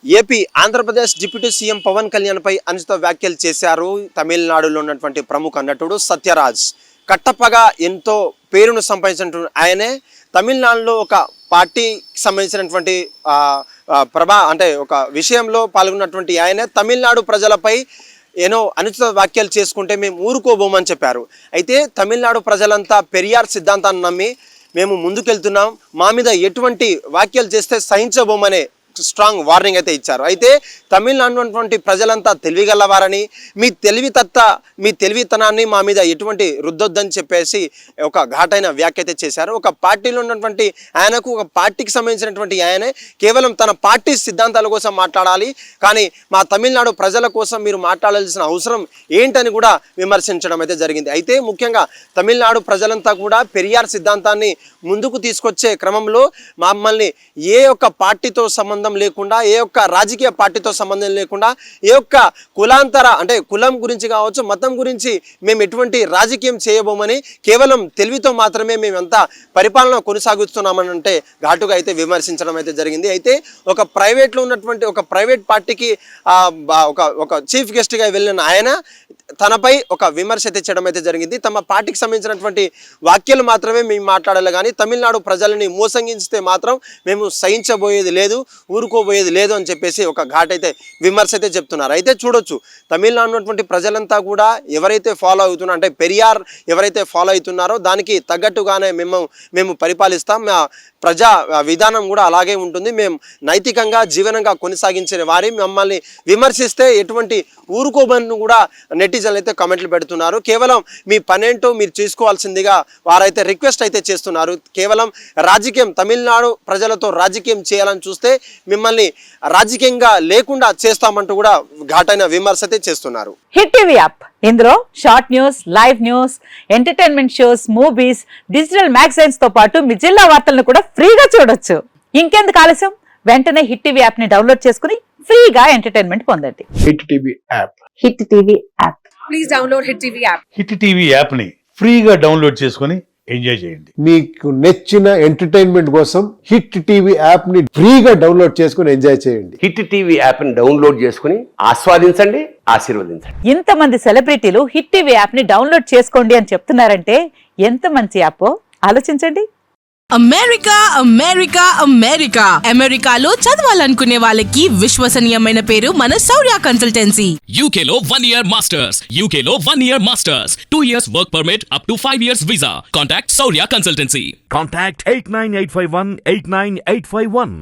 AP Andhra Pradesh deputy CM Pawan Kalyan పై అనుచిత వ్యాఖ్యలు చేశారు తమిళనాడులో ఉన్నటువంటి ప్రముఖ నటుడు సత్యరాజ్. కట్టప్పగా ఎంతో పేరును సంపాదించినటువంటి ఆయనే తమిళనాడులో ఒక పార్టీకి సంబంధించినటువంటి ఒక విషయంలో పాల్గొన్నటువంటి ఆయనే తమిళనాడు ప్రజలపై ఏనో అనుచిత వ్యాఖ్యలు చేసుకుంటే మేము ఊరుకోబోమని చెప్పారు. అయితే తమిళనాడు ప్రజలంతా పెరియార్ సిద్ధాంతాన్ని నమ్మి మేము ముందుకెళ్తున్నాం, మా మీద ఎటువంటి వ్యాఖ్యలు చేస్తే సహించబోమనే స్ట్రాంగ్ వార్నింగ్ అయితే ఇచ్చారు. అయితే తమిళనాడు ప్రజలంతా తెలివిగలవారని, మీ తెలివితనాన్ని మా మీద ఎటువంటి రుద్దొద్దని చెప్పేసి ఒక ఘాటైన వ్యాఖ్య అయితే చేశారు. ఒక పార్టీలో ఉన్నటువంటి ఆయనకు, ఒక పార్టీకి సంబంధించినటువంటి ఆయనే కేవలం తన పార్టీ సిద్ధాంతాల కోసం మాట్లాడాలి, కానీ మా తమిళనాడు ప్రజల కోసం మీరు మాట్లాడాల్సిన అవసరం ఏంటని కూడా విమర్శించడం అయితే జరిగింది. అయితే ముఖ్యంగా తమిళనాడు ప్రజలంతా కూడా పెరియార్ సిద్ధాంతాన్ని ముందుకు తీసుకొచ్చే క్రమంలో మమ్మల్ని ఏ ఒక్క పార్టీతో సంబంధం లేకుండా, ఏ ఒక్క రాజకీయ పార్టీతో సంబంధం లేకుండా, ఏ ఒక్క కులాంతర అంటే కులం గురించి కావచ్చు, మతం గురించి మేము ఎటువంటి రాజకీయం చేయబోమని కేవలం తెలివితో మాత్రమే మేమంతా పరిపాలన కొనసాగిస్తున్నామని అంటే ఘాటుగా అయితే విమర్శించడం అయితే జరిగింది. అయితే ఒక ప్రైవేట్లో ఉన్నటువంటి ఒక ప్రైవేట్ పార్టీకి ఒక చీఫ్ గెస్ట్గా వెళ్ళిన ఆయన తనపై ఒక విమర్శ అయితే చేయడం అయితే జరిగింది. తమ పార్టీకి సంబంధించినటువంటి వాక్యాలు మాత్రమే మేము మాట్లాడాలి, కానీ తమిళనాడు ప్రజలని మోసగించితే మాత్రం మేము సహించబోయేది లేదు, ఊరుకోబోయేది లేదు అని చెప్పేసి ఒక ఘాట్ అయితే విమర్శ అయితే చెప్తున్నారు. అయితే చూడొచ్చు, తమిళనాడు ఉన్నటువంటి ప్రజలంతా కూడా ఎవరైతే ఫాలో అవుతున్నారో అంటే పెరియార్ ఎవరైతే ఫాలో అవుతున్నారో దానికి తగ్గట్టుగానే మేము పరిపాలిస్తాం, మా ప్రజా విధానం కూడా అలాగే ఉంటుంది, మేము నైతికంగా జీవనంగా కొనసాగించే వారి మమ్మల్ని విమర్శిస్తే ఎటువంటి ఊరుకోబని కూడా నెటిజన్లు అయితే కామెంట్లు పెడుతున్నారు. కేవలం మీ పనేంటో మీరు చేసుకోవాల్సిందిగా వారైతే రిక్వెస్ట్ అయితే చేస్తున్నారు. కేవలం రాజకీయం తమిళనాడు ప్రజలతో రాజకీయం చేయాలని చూస్తే మిమ్మల్ని రాజకీయంగా లేకుండా చేస్తామంటూ కూడా ఘాటైన విమర్శ అయితే చేస్తున్నారు. హిట్ టీవీ యాప్, ఇందులో short news, live news, entertainment shows, movies, digital magazines తో పాటు మీ జిల్లా వార్తలను కూడా ఫ్రీగా చూడొచ్చు. ఇంకెందుకు ఆలస్యం, వెంటనే హిట్ టీవీ యాప్ ని డౌన్లోడ్ చేసుకుని ఫ్రీగా ఎంటర్టైన్మెంట్ పొందండి. Hit TV app. Hit TV app. Please download hit TV app. Hit TV app ని ఫ్రీగా డౌన్లోడ్ చేసుకుని ఎంజాయ్ చేయండి. మీకు నచ్చిన ఎంటర్టైన్మెంట్ కోసం హిట్ టీవీ యాప్ ని ఫ్రీగా డౌన్లోడ్ చేసుకుని ఎంజాయ్ చేయండి. హిట్ టీవీ యాప్ ని డౌన్లోడ్ చేసుకుని ఆస్వాదించండి, ఆశీర్వదించండి. ఇంతమంది సెలబ్రిటీలు హిట్ టీవీ యాప్ ని డౌన్లోడ్ చేసుకోండి అని చెప్తున్నారంటే ఎంత మంచి యాప్ ఆలోచించండి. అమెరికా అమెరికా అమెరికా అమెరికాలో చదవాలనుకునే వాళ్ళకి విశ్వసనీయమైన పేరు మన శౌర్య కన్సల్టెన్సీ. UK లో 1 year masters, UK లో 1 year masters, 2 years work permit up to 5 years visa. Contact Saurya Consultancy. Contact 89851 89851.